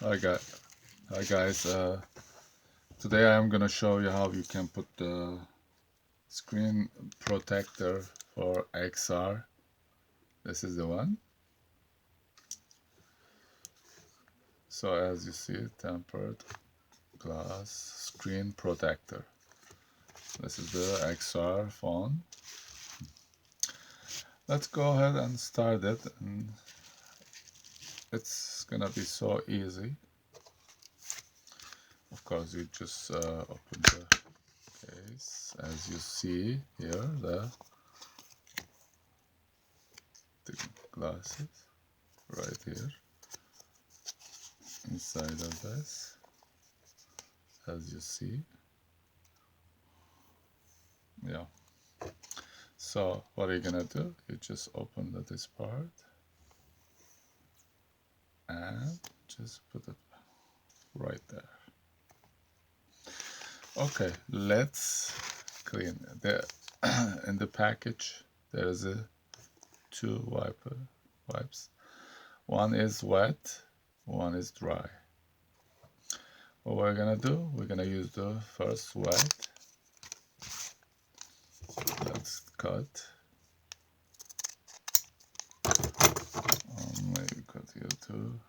Hi guys. Today I'm gonna show you how you can put the screen protector for XR. This is the one. So as you see, tempered glass screen protector. This is the XR phone. Let's go ahead and start it, and it's gonna be so easy. Of course, you just open the case. As you see here, the glasses right here inside of this, as you see. Yeah, so what are you gonna do? You just open this part and just put it right there. Okay, let's clean the in the package. There is a two wipes. One is wet, one is dry. What we're gonna do, we're gonna use the first wet. Let's cut. Maybe cut here too.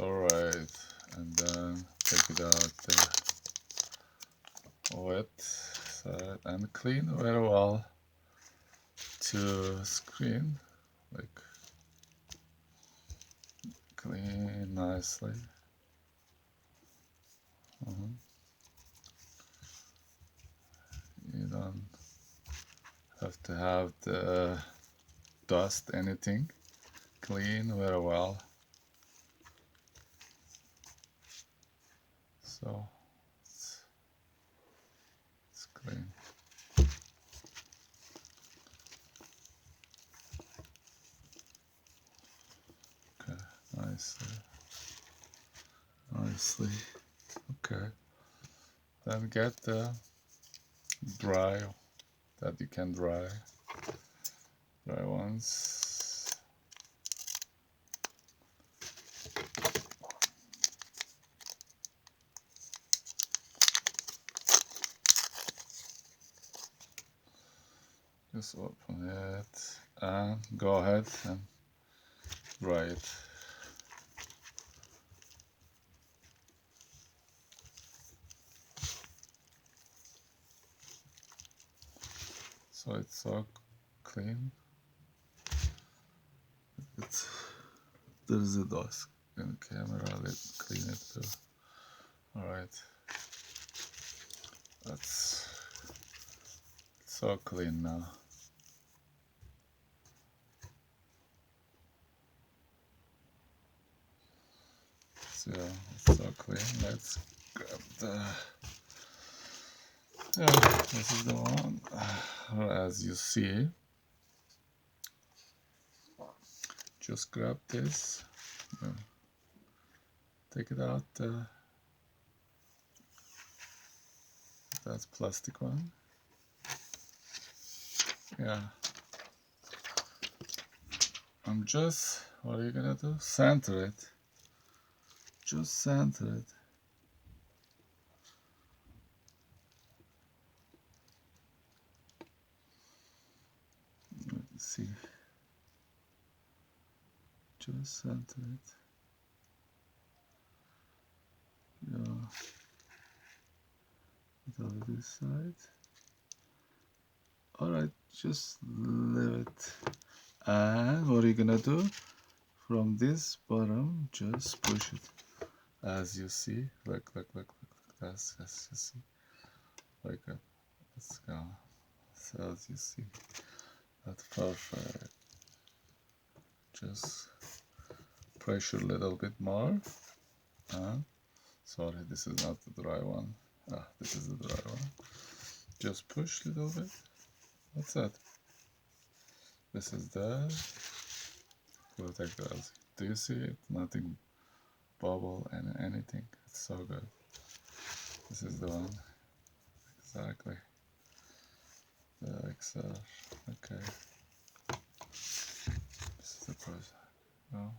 Alright, and then take it out the wet side and clean very well to screen, like clean nicely. You don't have to have the dust, anything. Clean very well. So it's clean. Okay, nicely. Okay, then get the dry that you can dry ones. Just open it and go ahead and dry it. So it's so clean. There's a dust in the camera. Let's clean it too. Alright. That's so clean now. So it's so clean. Let's grab the. Yeah, this is the one. As you see, just grab this. Take it out. That's plastic one. Yeah. I'm just. What are you gonna do? Center it. Just center it. Let's see. Just center it. Yeah. Over this side. Alright, just leave it. And what are you gonna do? From this bottom, just push it. As you see. Look. That's as you see. Like that. Let's go. So as you see. That's perfect. Just pressure a little bit more. Sorry, this is not the dry one. This is the dry one. Just push a little bit. That's it. This is the protector. Do you see it? Nothing bubble and anything. It's so good. This is the one. Exactly. The XR. Okay. This is the process. No.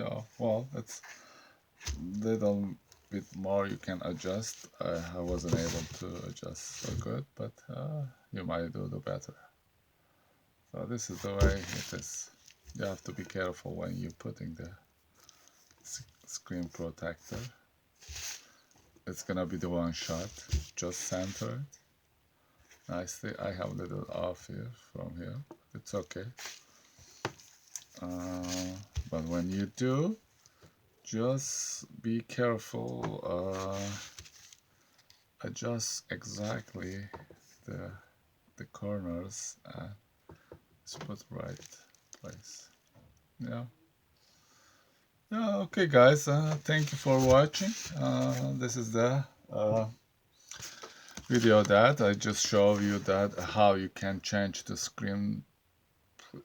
Yeah, well, it's little bit more you can adjust. I wasn't able to adjust so good, but you might do better. So this is the way it is. You have to be careful when you're putting the screen protector. It's gonna be the one shot. Just center it nicely. I have a little off here from here. It's okay. But when you do, just be careful. Adjust exactly the corners and put right place. Yeah. Yeah. Okay, guys. Thank you for watching. This is the video that I just show you that how you can change the screen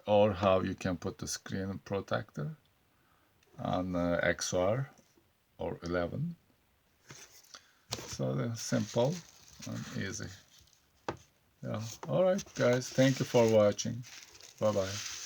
or how you can put the screen protector on XR or 11. So simple and easy. Yeah. All right, guys. Thank you for watching. Bye bye.